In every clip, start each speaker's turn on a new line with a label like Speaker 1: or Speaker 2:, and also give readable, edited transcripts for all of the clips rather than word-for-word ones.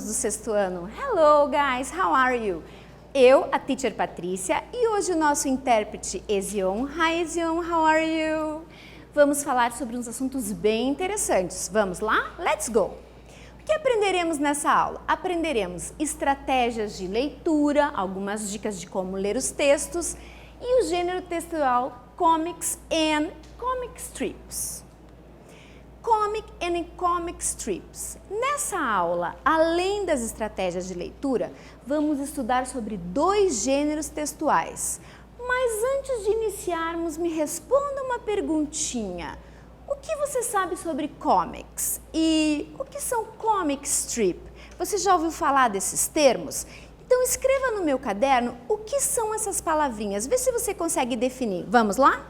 Speaker 1: do sexto ano. Hello guys, how are you? Eu, a teacher Patrícia, e hoje o nosso intérprete Ezion. Hi Ezion, how are you? Vamos falar sobre uns assuntos bem interessantes. Vamos lá? Let's go! O que aprenderemos nessa aula? Aprenderemos estratégias de leitura, algumas dicas de como ler os textos e o gênero textual Comics and Comic Strips. Comic and Comic Strips. Nessa aula, além das estratégias de leitura, vamos estudar sobre dois gêneros textuais. Mas antes de iniciarmos, me responda uma perguntinha. O que você sabe sobre comics? E o que são comic strip? Você já ouviu falar desses termos? Então escreva no meu caderno o que são essas palavrinhas. Vê se você consegue definir. Vamos lá?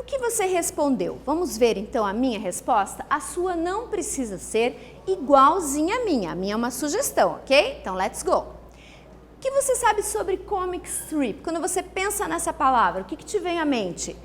Speaker 1: O que você respondeu? Vamos ver então a minha resposta? A sua não precisa ser igualzinha à minha. A minha é uma sugestão, ok? Então, let's go! O que você sabe sobre comic strip? Quando você pensa nessa palavra, o que te vem à mente?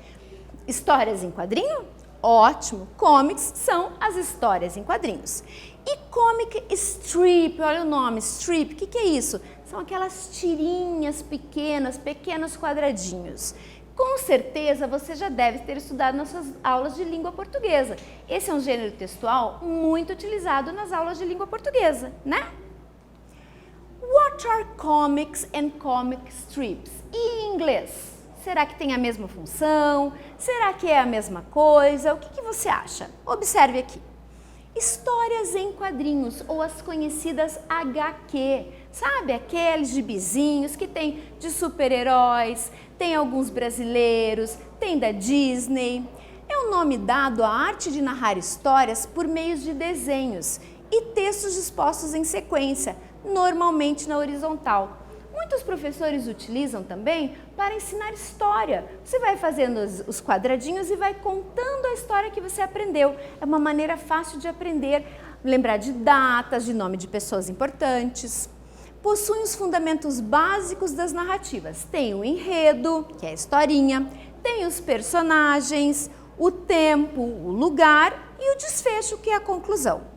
Speaker 1: Histórias em quadrinho? Ótimo! Comics são as histórias em quadrinhos. E comic strip, olha o nome, strip, o que é isso? São aquelas tirinhas pequenas, pequenos quadradinhos. Com certeza você já deve ter estudado nas suas aulas de língua portuguesa. Esse é um gênero textual muito utilizado nas aulas de língua portuguesa, né? What are comics and comic strips? E em inglês? Será que tem a mesma função? Será que é a mesma coisa? O que você acha? Observe aqui. Histórias em quadrinhos, ou as conhecidas HQ, sabe? Aqueles gibizinhos que tem de super-heróis, tem alguns brasileiros, tem da Disney. É um nome dado à arte de narrar histórias por meio de desenhos e textos dispostos em sequência, normalmente na horizontal. Muitos professores utilizam também para ensinar história. Você vai fazendo os quadradinhos e vai contando a história que você aprendeu. É uma maneira fácil de aprender, lembrar de datas, de nome de pessoas importantes. Possuem os fundamentos básicos das narrativas. Tem o enredo, que é a historinha, tem os personagens, o tempo, o lugar e o desfecho, que é a conclusão.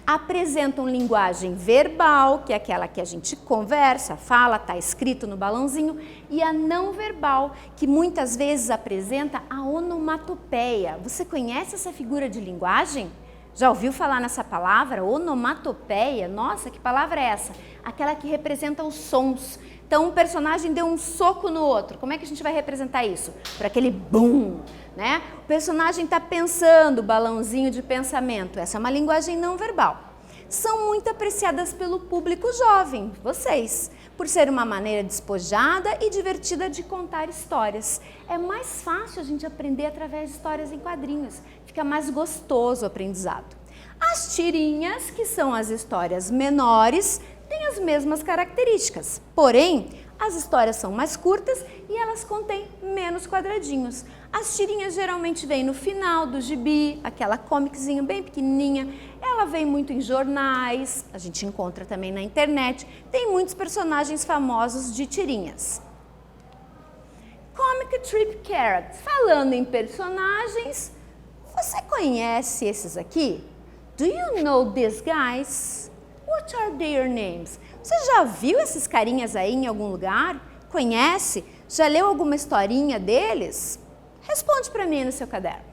Speaker 1: Apresentam linguagem verbal, que é aquela que a gente conversa, fala, está escrito no balãozinho, e a não verbal, que muitas vezes apresenta a onomatopeia. Você conhece essa figura de linguagem? Já ouviu falar nessa palavra, onomatopeia? Nossa, que palavra é essa? Aquela que representa os sons. Então, um personagem deu um soco no outro. Como é que a gente vai representar isso? Por aquele bum, né? O personagem está pensando, balãozinho de pensamento. Essa é uma linguagem não verbal. São muito apreciadas pelo público jovem, vocês, por ser uma maneira despojada e divertida de contar histórias. É mais fácil a gente aprender através de histórias em quadrinhos. Fica mais gostoso o aprendizado. As tirinhas, que são as histórias menores, têm as mesmas características, porém, as histórias são mais curtas e elas contêm menos quadradinhos. As tirinhas geralmente vêm no final do gibi, aquela comiczinho bem pequenininha. Ela vem muito em jornais, a gente encontra também na internet. Tem muitos personagens famosos de tirinhas. Comic Strip Characters. Falando em personagens, você conhece esses aqui? Do you know these guys? What are their names? Você já viu esses carinhas aí em algum lugar? Conhece? Já leu alguma historinha deles? Responde para mim no seu caderno.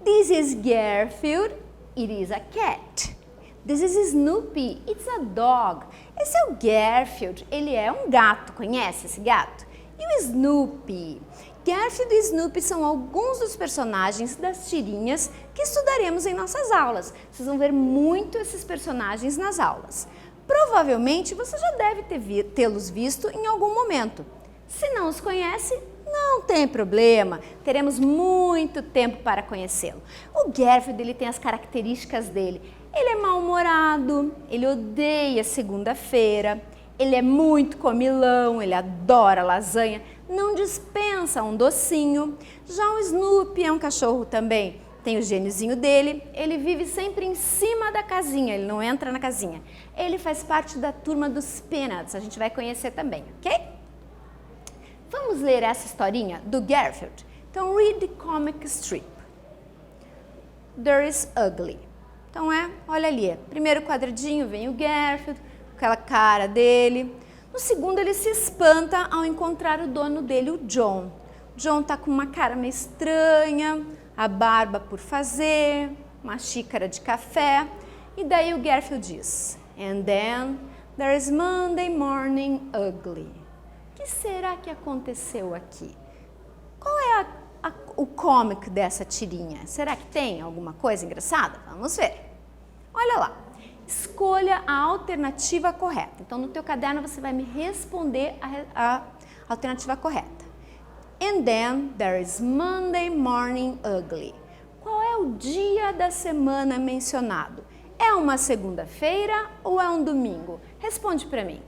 Speaker 1: This is Garfield, it is a cat. This is Snoopy, it's a dog. Esse é o Garfield, ele é um gato, conhece esse gato? E o Snoopy? Garfield e Snoopy são alguns dos personagens das tirinhas que estudaremos em nossas aulas. Vocês vão ver muito esses personagens nas aulas. Provavelmente você já deve tê-los visto em algum momento. Se não os conhece, não tem problema, teremos muito tempo para conhecê-lo. O Garfield, ele tem as características dele. Ele é mal-humorado, ele odeia segunda-feira, ele é muito comilão, ele adora lasanha, não dispensa um docinho. Já o Snoopy é um cachorro também, tem o genezinho dele, ele vive sempre em cima da casinha, ele não entra na casinha. Ele faz parte da turma dos Peanuts, a gente vai conhecer também, ok? Vamos ler essa historinha do Garfield? Então, read the comic strip. There is ugly. Então olha ali, primeiro quadradinho vem o Garfield, aquela cara dele. No segundo ele se espanta ao encontrar o dono dele, o John. O John tá com uma cara meio estranha, a barba por fazer, uma xícara de café. E daí o Garfield diz, and then there is Monday morning ugly. O que será que aconteceu aqui? Qual é o comic dessa tirinha? Será que tem alguma coisa engraçada? Vamos ver. Olha lá. Escolha a alternativa correta. Então, no teu caderno, você vai me responder a alternativa correta. And then there is Monday morning ugly. Qual é o dia da semana mencionado? É uma segunda-feira ou é um domingo? Responde para mim.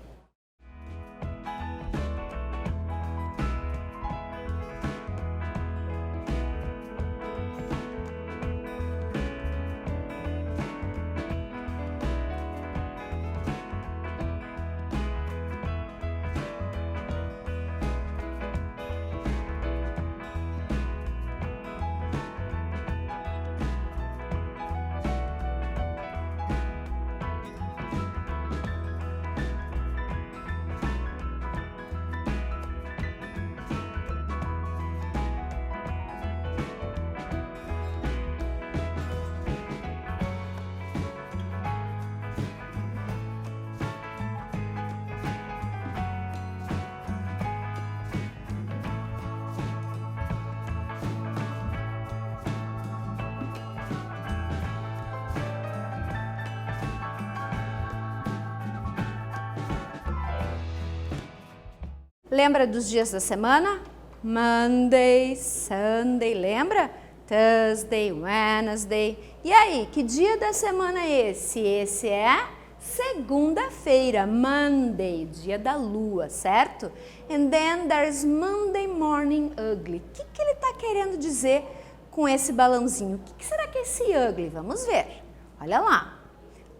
Speaker 1: Lembra dos dias da semana? Monday, Sunday, lembra? Thursday, Wednesday. E aí, que dia da semana é esse? Esse é segunda-feira, Monday, dia da lua, certo? And then there's Monday morning ugly. O que ele está querendo dizer com esse balãozinho? O que será que é esse ugly? Vamos ver. Olha lá.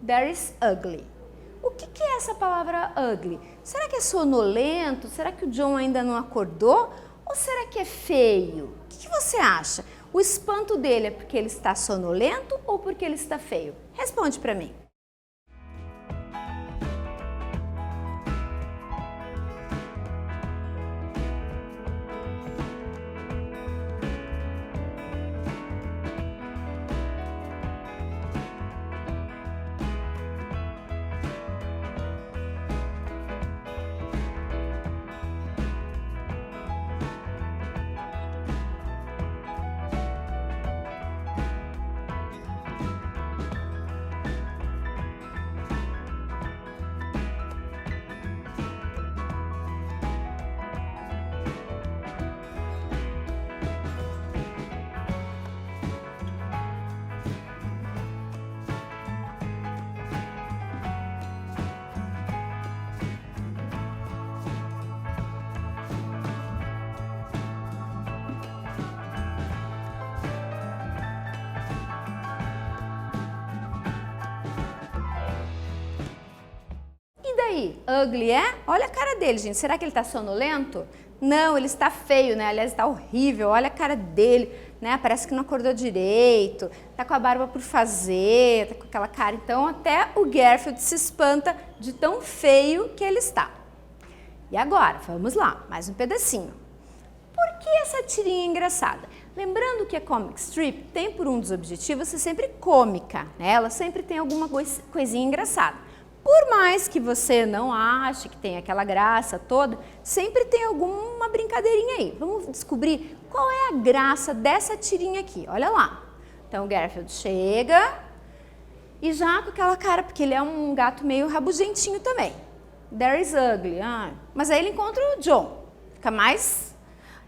Speaker 1: There is ugly. O que é essa palavra ugly? Será que é sonolento? Será que o John ainda não acordou? Ou será que é feio? O que você acha? O espanto dele é porque ele está sonolento ou porque ele está feio? Responde para mim. Aí, ugly é? Olha a cara dele, gente. Será que ele está sonolento? Não, ele está feio, né? Aliás, está horrível. Olha a cara dele, né? Parece que não acordou direito, tá com a barba por fazer, tá com aquela cara. Então, até o Garfield se espanta de tão feio que ele está. E agora, vamos lá, mais um pedacinho. Por que essa essa tirinha engraçada? Lembrando que a comic strip tem por um dos objetivos ser sempre cômica, né? Ela sempre tem alguma coisinha engraçada. Por mais que você não ache que tem aquela graça toda, sempre tem alguma brincadeirinha aí. Vamos descobrir qual é a graça dessa tirinha aqui. Olha lá. Então o Garfield chega e já com aquela cara, porque ele é um gato meio rabugentinho também. There is ugly. Mas aí ele encontra o John. Fica mais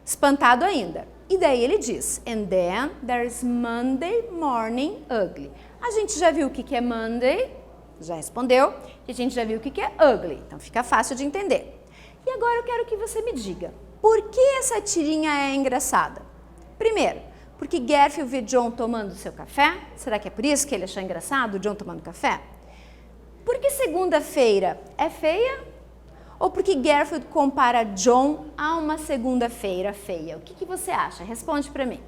Speaker 1: espantado ainda. E daí ele diz, and then there is Monday morning ugly. A gente já viu o que é Monday, já respondeu, e a gente já viu o que é ugly, então fica fácil de entender. E agora eu quero que você me diga, por que essa tirinha é engraçada? Primeiro, porque Garfield vê John tomando seu café? Será que é por isso que ele achou engraçado o John tomando café? Por que segunda-feira é feia? Ou porque Garfield compara John a uma segunda-feira feia? O que você acha? Responde para mim.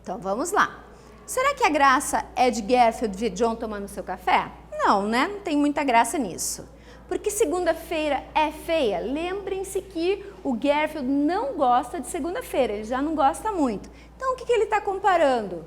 Speaker 1: Então vamos lá. Será que a graça é de Garfield ver John tomando seu café? Não, né? Não tem muita graça nisso. Porque segunda-feira é feia. Lembrem-se que o Garfield não gosta de segunda-feira, ele já não gosta muito. Então o que ele está comparando?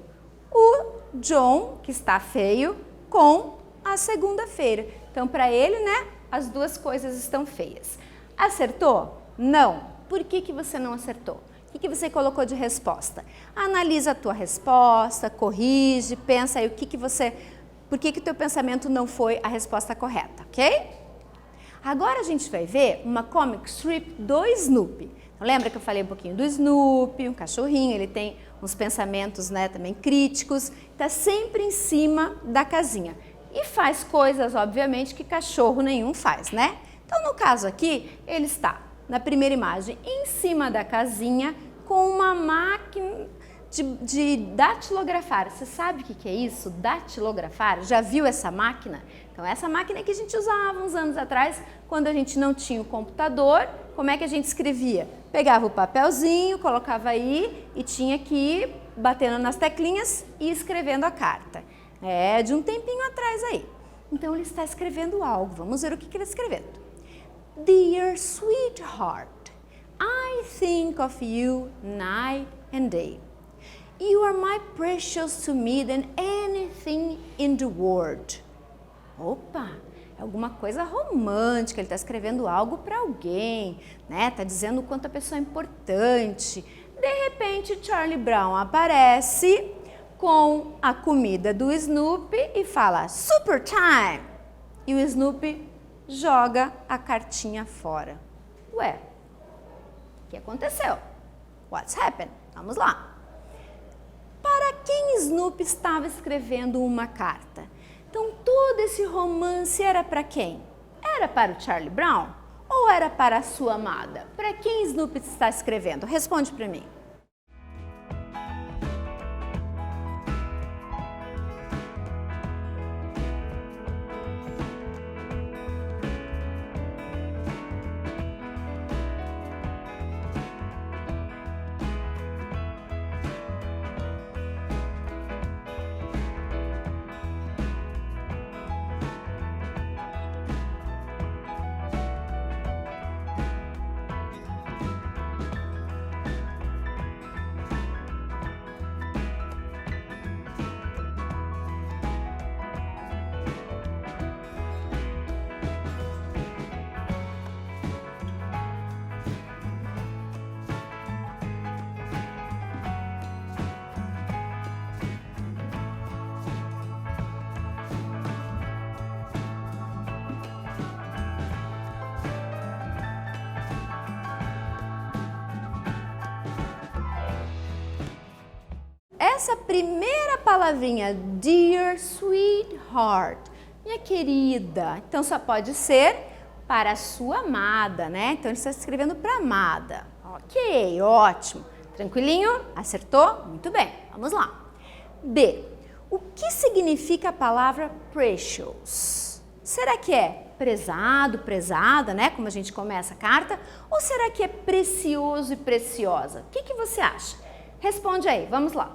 Speaker 1: O John, que está feio, com a segunda-feira. Então para ele, né, as duas coisas estão feias. Acertou? Não. Por que você não acertou? O que você colocou de resposta? Analisa a tua resposta, corrige, pensa aí por que o teu pensamento não foi a resposta correta, ok? Agora a gente vai ver uma comic strip do Snoopy. Então, lembra que eu falei um pouquinho do Snoopy, um cachorrinho, ele tem uns pensamentos, né, também críticos, está sempre em cima da casinha. E faz coisas, obviamente, que cachorro nenhum faz, né? Então, no caso aqui, ele está na primeira imagem, em cima da casinha, com uma máquina de datilografar. Você sabe o que é isso? Datilografar? Já viu essa máquina? Então, essa máquina que a gente usava uns anos atrás, quando a gente não tinha o computador, como é que a gente escrevia? Pegava o papelzinho, colocava aí e tinha que ir batendo nas teclinhas e escrevendo a carta. É de um tempinho atrás aí. Então, ele está escrevendo algo. Vamos ver o que ele está escrevendo. Dear sweetheart, I think of you night and day. You are more precious to me than anything in the world. Opa, é alguma coisa romântica, ele está escrevendo algo para alguém, né? Está dizendo o quanto a pessoa é importante. De repente, Charlie Brown aparece com a comida do Snoopy e fala, Super Time! E o Snoopy joga a cartinha fora. Ué, o que aconteceu? What's happened? Vamos lá. Para quem Snoopy estava escrevendo uma carta? Então, todo esse romance era para quem? Era para o Charlie Brown? Ou era para a sua amada? Para quem Snoopy está escrevendo? Responde para mim. Essa primeira palavrinha, dear sweetheart, minha querida, então só pode ser para a sua amada, né? Então ele está escrevendo para amada. Ok, ótimo. Tranquilinho? Acertou? Muito bem. Vamos lá. B. O que significa a palavra precious? Será que é prezado, prezada, né? Como a gente começa a carta? Ou será que é precioso e preciosa? O que você acha? Responde aí, vamos lá.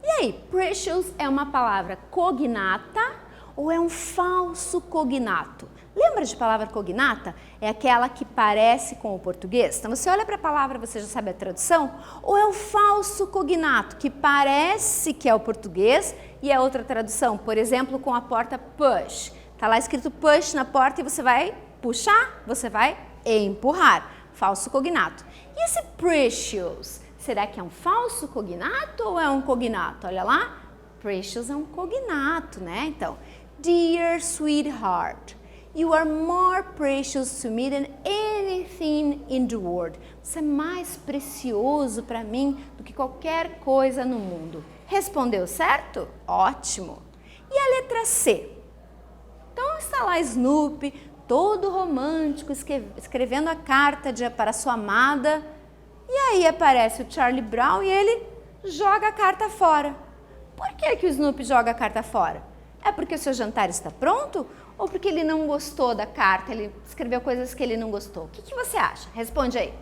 Speaker 1: E aí, precious é uma palavra cognata ou é um falso cognato? Lembra de palavra cognata? É aquela que parece com o português? Então você olha para a palavra, você já sabe a tradução? Ou é o falso cognato, que parece que é o português e é outra tradução? Por exemplo, com a porta push. Está lá escrito push na porta e você vai puxar, você vai empurrar. Falso cognato. E esse precious? Será que é um falso cognato ou é um cognato? Olha lá, precious é um cognato, né? Então, dear sweetheart, you are more precious to me than anything in the world. Você é mais precioso para mim do que qualquer coisa no mundo. Respondeu certo? Ótimo. E a letra C? Então está lá Snoopy, todo romântico, escrevendo a carta para sua amada. E aí aparece o Charlie Brown e ele joga a carta fora. Por que o Snoopy joga a carta fora? É porque o seu jantar está pronto? Ou porque ele não gostou da carta, ele escreveu coisas que ele não gostou? O que você acha? Responde aí.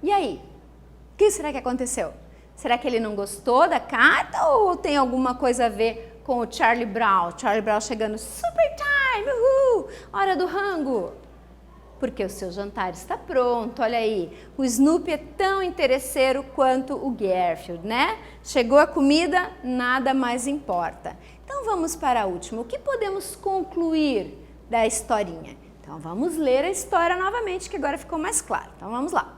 Speaker 1: E aí? O que será que aconteceu? Será que ele não gostou da carta ou tem alguma coisa a ver com o Charlie Brown? Charlie Brown chegando, super time, uhul, hora do rango. Porque o seu jantar está pronto, olha aí. O Snoopy é tão interesseiro quanto o Garfield, né? Chegou a comida, nada mais importa. Então vamos para a última. O que podemos concluir da historinha? Então vamos ler a história novamente, que agora ficou mais claro. Então vamos lá.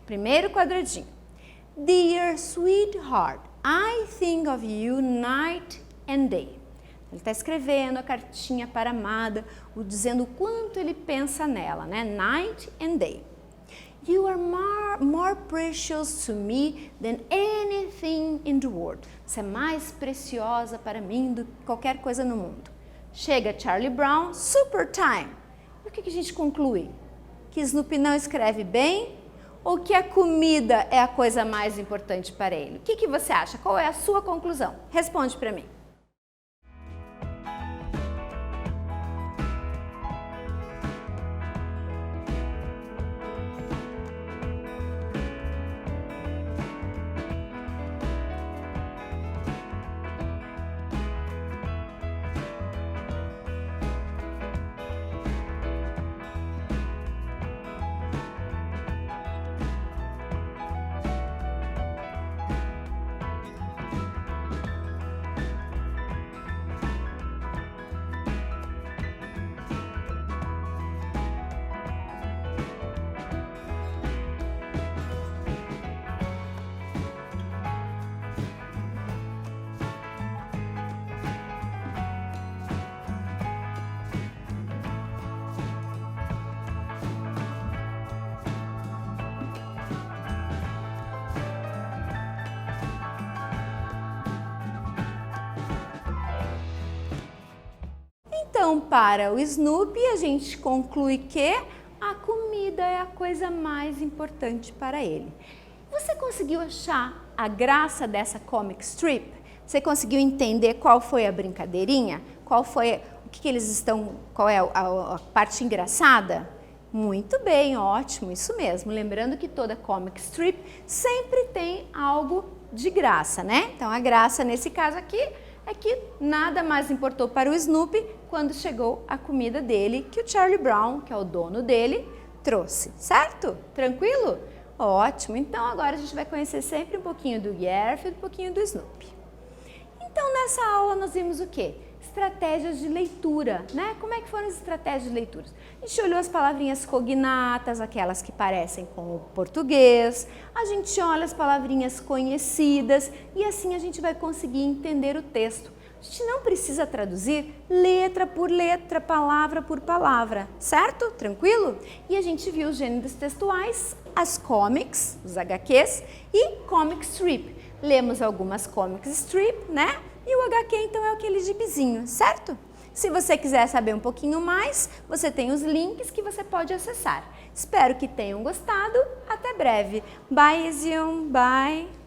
Speaker 1: Primeiro quadradinho. Dear sweetheart, I think of you night and day. Ele está escrevendo a cartinha para a amada, dizendo o quanto ele pensa nela, né? Night and day. You are more precious to me than anything in the world. Você é mais preciosa para mim do que qualquer coisa no mundo. Chega Charlie Brown, super time. E o que a gente conclui? Que Snoopy não escreve bem ou que a comida é a coisa mais importante para ele? O que você acha? Qual é a sua conclusão? Responde para mim. Então, para o Snoopy, a gente conclui que a comida é a coisa mais importante para ele. Você conseguiu achar a graça dessa comic strip? Você conseguiu entender qual foi a brincadeirinha? Qual é a parte engraçada? Muito bem, ótimo, isso mesmo. Lembrando que toda comic strip sempre tem algo de graça, né? Então, a graça nesse caso aqui é que nada mais importou para o Snoopy quando chegou a comida dele, que o Charlie Brown, que é o dono dele, trouxe, certo? Tranquilo? Ótimo, então agora a gente vai conhecer sempre um pouquinho do Garfield, um pouquinho do Snoopy. Então nessa aula nós vimos o quê? Estratégias de leitura, né? Como é que foram as estratégias de leitura? A gente olhou as palavrinhas cognatas, aquelas que parecem com o português, a gente olha as palavrinhas conhecidas e assim a gente vai conseguir entender o texto. A gente não precisa traduzir letra por letra, palavra por palavra, certo? Tranquilo? E a gente viu os gêneros textuais, as comics, os HQs e comic strip. Lemos algumas comic strip, né? E o HQ, então, é aquele gibizinho, certo? Se você quiser saber um pouquinho mais, você tem os links que você pode acessar. Espero que tenham gostado. Até breve. Bye, Zion. Bye.